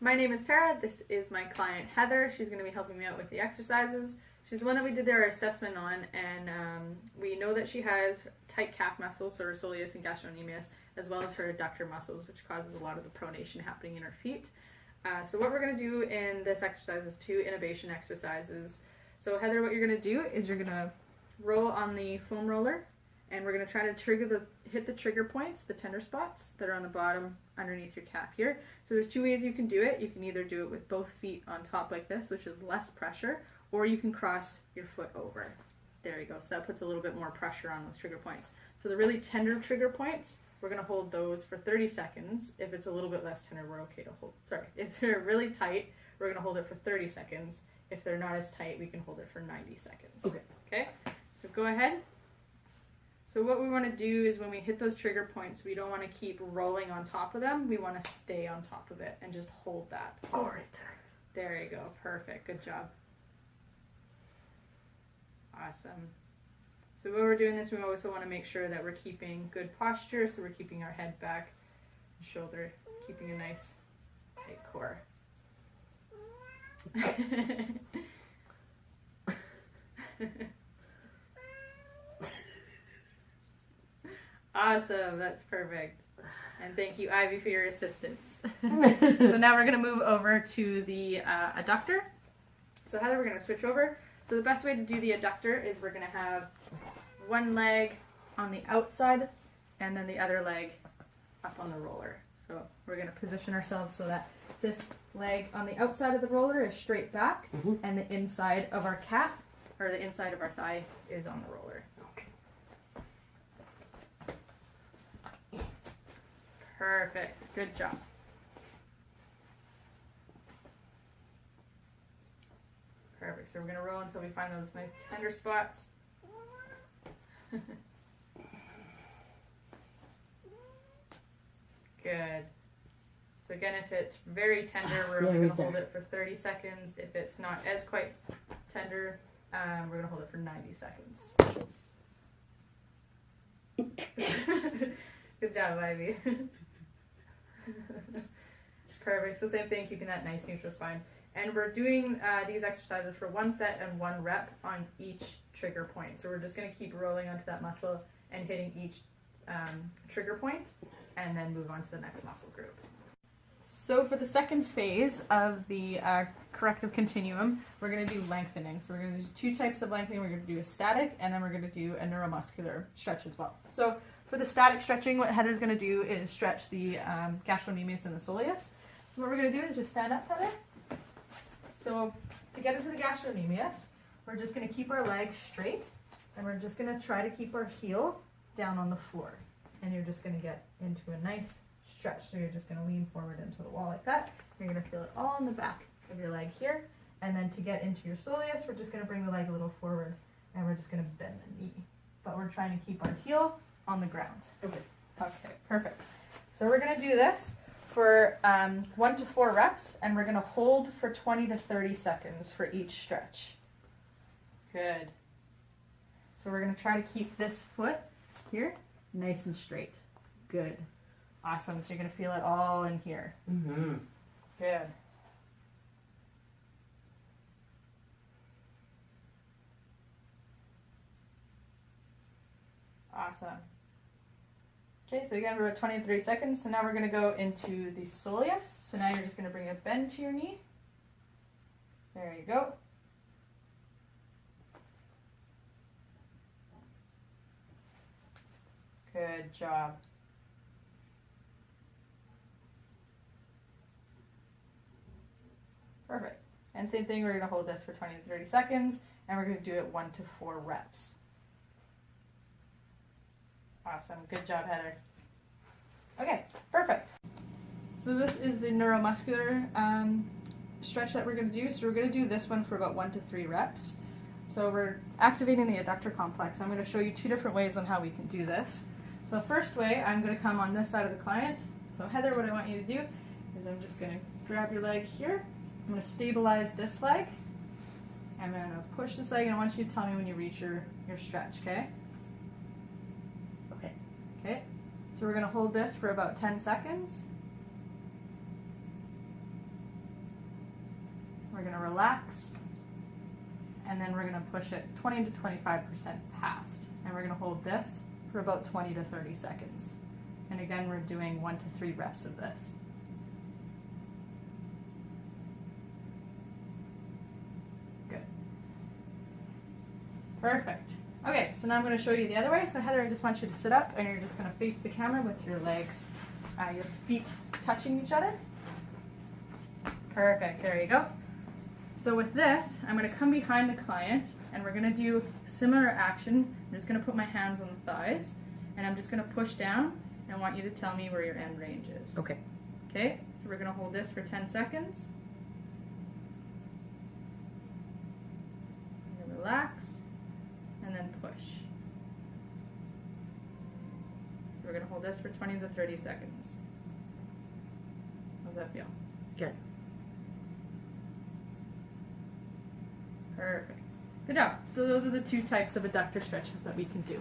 My name is Tara. This is my client Heather. She's going to be helping me out with the exercises. She's the one that we did our assessment on, and we know that she has tight calf muscles, so her soleus and gastrocnemius, as well as her adductor muscles, which causes a lot of the pronation happening in her feet. So what we're going to do in this exercise is 2 innovation exercises. So Heather, what you're going to do is you're going to roll on the foam roller, and we're going to try to hit the trigger points, the tender spots that are on the bottom underneath your calf here. So there's 2 ways you can do it. You can either do it with both feet on top like this, which is less pressure, or you can cross your foot over. There you go. So that puts a little bit more pressure on those trigger points. So the really tender trigger points, we're going to hold those for 30 seconds. If it's a little bit less tender, we're okay to hold. Sorry, if they're really tight, we're going to hold it for 30 seconds. If they're not as tight, we can hold it for 90 seconds. Okay. Okay? So go ahead. So what we want to do is when we hit those trigger points, we don't want to keep rolling on top of them. We want to stay on top of it and just hold that. Oh, right there. There you go. Perfect. Good job. Awesome. So when we're doing this, we also want to make sure that we're keeping good posture. So we're keeping our head back, shoulder, keeping a nice tight core. Awesome, that's perfect. And thank you, Ivy, for your assistance. So now we're going to move over to the adductor. So Heather, we're going to switch over. So the best way to do the adductor is we're going to have one leg on the outside and then the other leg up on the roller. So we're going to position ourselves so that this leg on the outside of the roller is straight back, and the inside of our calf, or the inside of our thigh, is on the roller. Okay. Perfect. Good job. Perfect. So we're going to roll until we find those nice tender spots. Good. So again, if it's very tender, we're only going to hold it for 30 seconds. If it's not as quite tender, we're going to hold it for 90 seconds. Good job, Ivy. Perfect. So same thing, keeping that nice neutral spine. And we're doing these exercises for 1 set and 1 rep on each trigger point. So we're just going to keep rolling onto that muscle and hitting each trigger point, and then move on to the next muscle group. So for the second phase of the corrective continuum, we're going to do lengthening. So we're going to do 2 types of lengthening. We're going to do a static, and then we're going to do a neuromuscular stretch as well. So for the static stretching, what Heather's going to do is stretch the gastrocnemius and the soleus. So what we're going to do is just stand up, Heather. So to get into the gastrocnemius, we're just going to keep our legs straight, and we're just going to try to keep our heel down on the floor. And you're just going to get into a nice stretch. So you're just going to lean forward into the wall like that. You're going to feel it all on the back of your leg here. And then to get into your soleus, we're just going to bring the leg a little forward, and we're just going to bend the knee. But we're trying to keep our heel on the ground. Okay. Okay, perfect. So we're going to do this for 1 to 4 reps, and we're going to hold for 20 to 30 seconds for each stretch. Good. So we're going to try to keep this foot here nice and straight. Good. Awesome. So you're going to feel it all in here. Mm-hmm. Good. Awesome. Okay, so again, we're at 20 to 30 seconds. So now we're going to go into the soleus. So now you're just going to bring a bend to your knee. There you go. Good job. Perfect. And same thing, we're going to hold this for 20 to 30 seconds, and we're going to do it 1 to 4 reps. Awesome. Good job, Heather. Okay, perfect. So this is the neuromuscular stretch that we're going to do. So we're going to do this one for about 1 to 3 reps. So we're activating the adductor complex. I'm going to show you 2 different ways on how we can do this. So first way, I'm going to come on this side of the client. So Heather, what I want you to do is I'm just going to grab your leg here. I'm going to stabilize this leg. I'm going to push this leg, and I want you to tell me when you reach your stretch, okay? Okay. Okay. So we're going to hold this for about 10 seconds. We're going to relax, and then we're going to push it 20 to 25% past. And we're going to hold this for about 20 to 30 seconds. And again, we're doing 1 to 3 reps of this. Good. Perfect. Okay, so now I'm going to show you the other way. So Heather, I just want you to sit up, and you're just going to face the camera with your legs, your feet touching each other. Perfect, there you go. So with this, I'm going to come behind the client, and we're going to do similar action. I'm just going to put my hands on the thighs, and I'm just going to push down, and I want you to tell me where your end range is. Okay. Okay, so we're going to hold this for 10 seconds. You're gonna relax, and then push. We're going to hold this for 20 to 30 seconds. How's that feel? Good. Perfect. Good job. So those are the 2 types of adductor stretches that we can do.